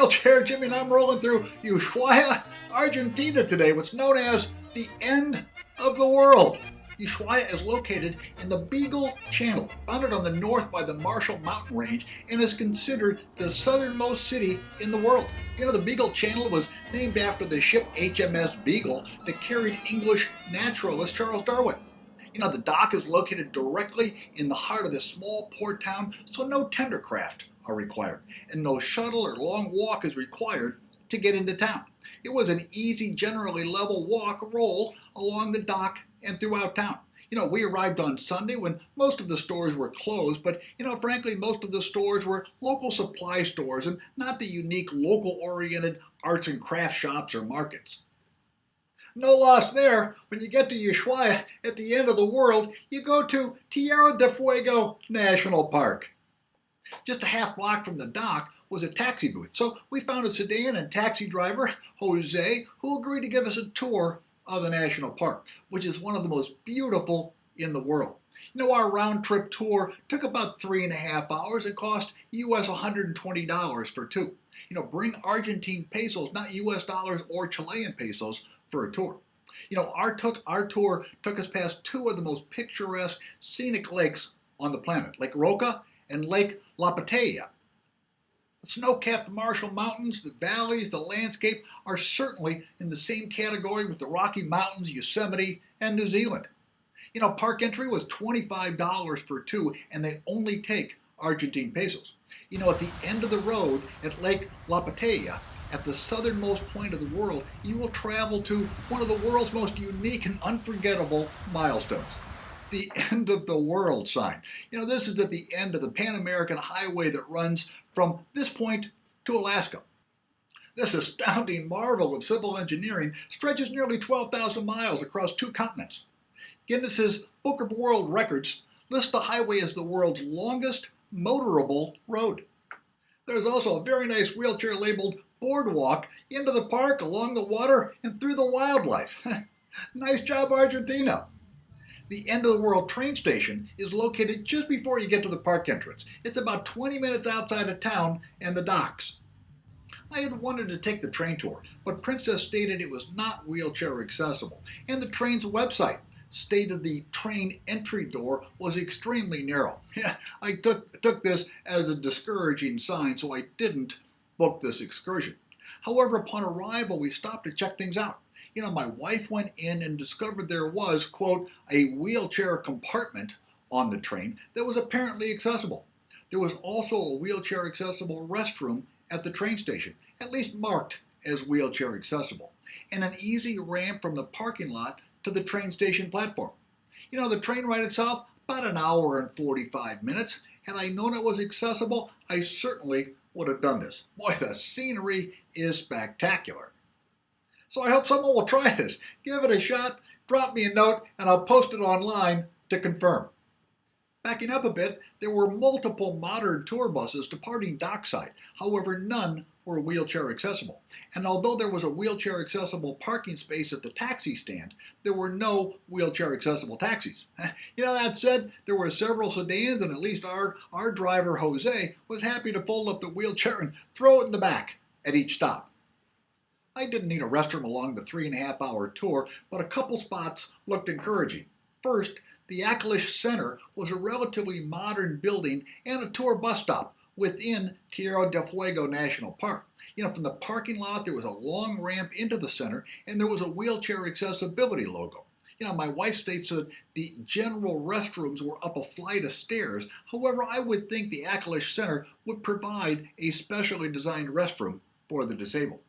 Wheelchair Jimmy and I'm rolling through Ushuaia, Argentina today, what's known as the end of the world. Ushuaia is located in the Beagle Channel, bounded on the north by the Marshall Mountain Range, and is considered the southernmost city in the world. You know, the Beagle Channel was named after the ship HMS Beagle that carried English naturalist Charles Darwin. You know, the dock is located directly in the heart of this small port town, so no tender craft are required, and no shuttle or long walk is required to get into town. It was an easy, generally level walk roll along the dock and throughout town. You know, we arrived on Sunday when most of the stores were closed, but, you know, frankly, most of the stores were local supply stores and not the unique local-oriented arts and craft shops or markets. No loss there. When you get to Ushuaia at the end of the world, you go to Tierra de Fuego National Park. Just a half block from the dock was a taxi booth, so we found a sedan and taxi driver, Jose, who agreed to give us a tour of the national park, which is one of the most beautiful in the world. You know, our round-trip tour took about 3.5 hours and cost US $120 for two. You know, bring Argentine pesos, not US dollars or Chilean pesos, for a tour. You know, our tour took us past two of the most picturesque scenic lakes on the planet, Lake Roca and Lake Lapataia. The snow-capped Marshall Mountains, the valleys, the landscape are certainly in the same category with the Rocky Mountains, Yosemite, and New Zealand. You know, park entry was $25 for two, and they only take Argentine pesos. You know, at the end of the road at Lake Lapataia, at the southernmost point of the world, you will travel to one of the world's most unique and unforgettable milestones. The end of the world sign. You know, this is at the end of the Pan-American highway that runs from this point to Alaska. This astounding marvel of civil engineering stretches nearly 12,000 miles across two continents. Guinness's Book of World Records lists the highway as the world's longest motorable road. There's also a very nice wheelchair-labeled boardwalk into the park, along the water, and through the wildlife. Nice job, Argentina. The end of the world train station is located just before you get to the park entrance. It's about 20 minutes outside of town and the docks. I had wanted to take the train tour, but Princess stated it was not wheelchair accessible, and the train's website stated the train entry door was extremely narrow. Yeah, I took this as a discouraging sign, so I didn't book this excursion. However, upon arrival, we stopped to check things out. You know, my wife went in and discovered there was, quote, a wheelchair compartment on the train that was apparently accessible. There was also a wheelchair accessible restroom at the train station, at least marked as wheelchair accessible, and an easy ramp from the parking lot to the train station platform. You know, the train ride itself, about an hour and 45 minutes. Had I known it was accessible, I certainly would have done this. Boy, the scenery is spectacular. So I hope someone will try this. Give it a shot, drop me a note, and I'll post it online to confirm. Backing up a bit, there were multiple modern tour buses departing dockside. However, none were wheelchair accessible. And although there was a wheelchair accessible parking space at the taxi stand, there were no wheelchair accessible taxis. You know, that said, there were several sedans, and at least our driver, Jose, was happy to fold up the wheelchair and throw it in the back at each stop. I didn't need a restroom along the 3.5-hour tour, but a couple spots looked encouraging. First, the Akalish Center was a relatively modern building and a tour bus stop within Tierra del Fuego National Park. You know, from the parking lot, there was a long ramp into the center, and there was a wheelchair accessibility logo. You know, my wife states that the general restrooms were up a flight of stairs. However, I would think the Akalish Center would provide a specially designed restroom for the disabled.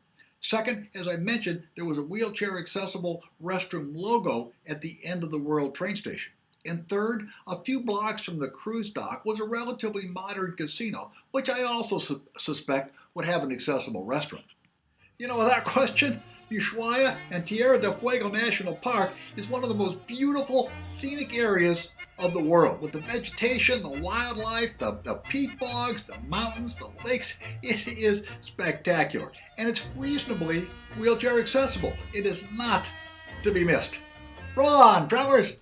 Second, as I mentioned, there was a wheelchair accessible restroom logo at the end of the world train station. And third, a few blocks from the cruise dock was a relatively modern casino, which I also suspect would have an accessible restaurant. You know, without question, Ushuaia and Tierra del Fuego National Park is one of the most beautiful scenic areas of the world. With the vegetation, the wildlife, the peat bogs, the mountains, the lakes, it is spectacular. And it's reasonably wheelchair accessible. It is not to be missed. Roll on, travelers!